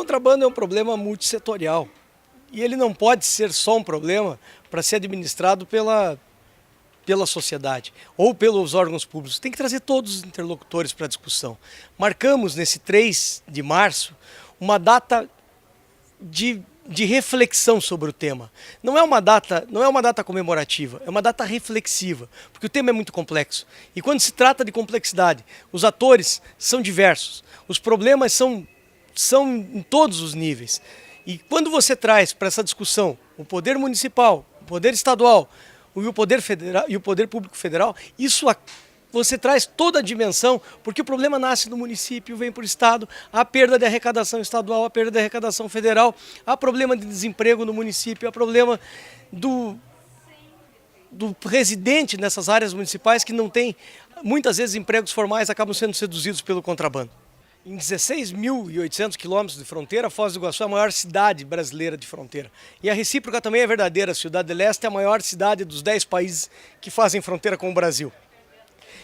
contrabando é um problema multissetorial e ele não pode ser só um problema para ser administrado pela sociedade ou pelos órgãos públicos. Tem que trazer todos os interlocutores para a discussão. Marcamos nesse 3 de março uma data de reflexão sobre o tema. Não é uma data comemorativa, é uma data reflexiva, porque o tema é muito complexo. E quando se trata de complexidade, os atores são diversos, os problemas são em todos os níveis. E quando você traz para essa discussão o poder municipal, o poder estadual e o poder federal e o poder público federal, você traz toda a dimensão, porque o problema nasce no município, vem para o estado, há perda de arrecadação estadual, há perda de arrecadação federal, há problema de desemprego no município, há problema do residente nessas áreas municipais que não tem, muitas vezes, empregos formais, acabam sendo seduzidos pelo contrabando. Em 16.800 quilômetros de fronteira, Foz do Iguaçu é a maior cidade brasileira de fronteira. E a recíproca também é verdadeira. Ciudad del Este é a maior cidade dos 10 países que fazem fronteira com o Brasil.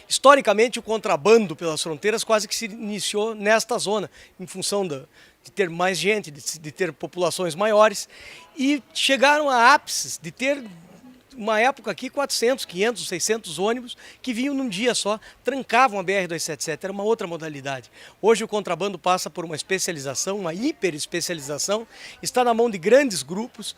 Historicamente, o contrabando pelas fronteiras quase que se iniciou nesta zona, em função de ter mais gente, de ter populações maiores, e chegaram a ápices de ter, uma época aqui, 400, 500, 600 ônibus que vinham num dia só, trancavam a BR-277, era uma outra modalidade. Hoje o contrabando passa por uma especialização, uma hiperespecialização, está na mão de grandes grupos,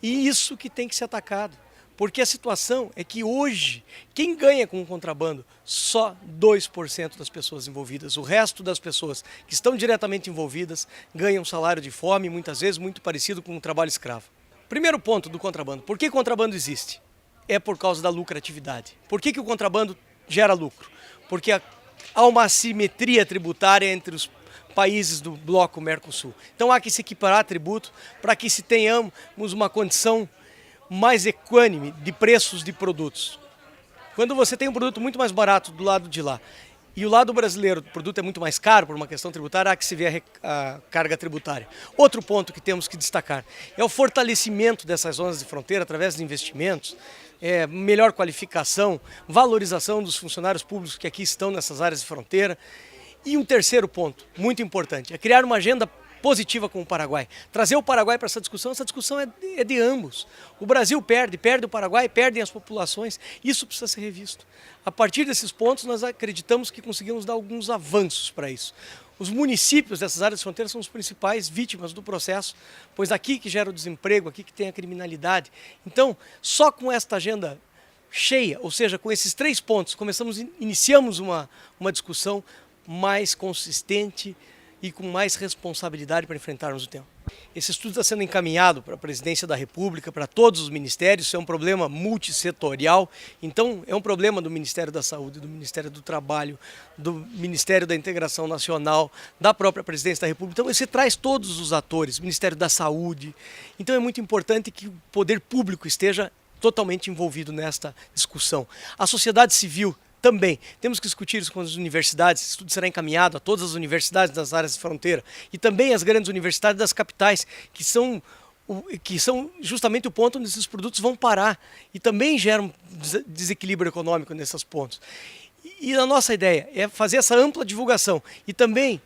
e isso que tem que ser atacado. Porque a situação é que hoje, quem ganha com o contrabando? Só 2% das pessoas envolvidas. O resto das pessoas que estão diretamente envolvidas ganham um salário de fome, muitas vezes muito parecido com um trabalho escravo. Primeiro ponto do contrabando. Por que o contrabando existe? É por causa da lucratividade. Por que o contrabando gera lucro? Porque há uma assimetria tributária entre os países do bloco Mercosul. Então há que se equiparar tributo para que se tenhamos uma condição mais equânime de preços de produtos. Quando você tem um produto muito mais barato do lado de lá e o lado brasileiro, o produto é muito mais caro por uma questão tributária, há que se ver a carga tributária. Outro ponto que temos que destacar é o fortalecimento dessas zonas de fronteira através de investimentos, melhor qualificação, valorização dos funcionários públicos que aqui estão nessas áreas de fronteira. E um terceiro ponto, muito importante, é criar uma agenda positiva com o Paraguai. Trazer o Paraguai para essa discussão é de ambos. O Brasil perde o Paraguai, perdem as populações. Isso precisa ser revisto. A partir desses pontos, nós acreditamos que conseguimos dar alguns avanços para isso. Os municípios dessas áreas de fronteira são os principais vítimas do processo, pois aqui que gera o desemprego, aqui que tem a criminalidade. Então, só com esta agenda cheia, ou seja, com esses 3 pontos, iniciamos uma discussão mais consistente e com mais responsabilidade para enfrentarmos o tema. Esse estudo está sendo encaminhado para a Presidência da República, para todos os ministérios. Isso é um problema multissetorial, então é um problema do Ministério da Saúde, do Ministério do Trabalho, do Ministério da Integração Nacional, da própria Presidência da República. Então você traz todos os atores, Ministério da Saúde. Então é muito importante que o poder público esteja totalmente envolvido nesta discussão. A sociedade civil também. Temos que discutir isso com as universidades. Esse estudo será encaminhado a todas as universidades das áreas de fronteira e também as grandes universidades das capitais, que são justamente o ponto onde esses produtos vão parar e também geram desequilíbrio econômico nesses pontos. E a nossa ideia é fazer essa ampla divulgação e também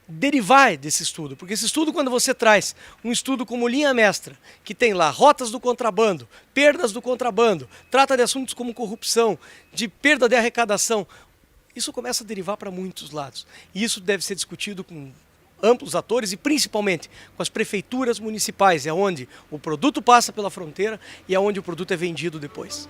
derivar desse estudo, porque esse estudo, quando você traz um estudo como linha mestra, que tem lá rotas do contrabando, perdas do contrabando, trata de assuntos como corrupção, de perda de arrecadação, isso começa a derivar para muitos lados. E isso deve ser discutido com amplos atores e principalmente com as prefeituras municipais, é onde o produto passa pela fronteira e é onde o produto é vendido depois.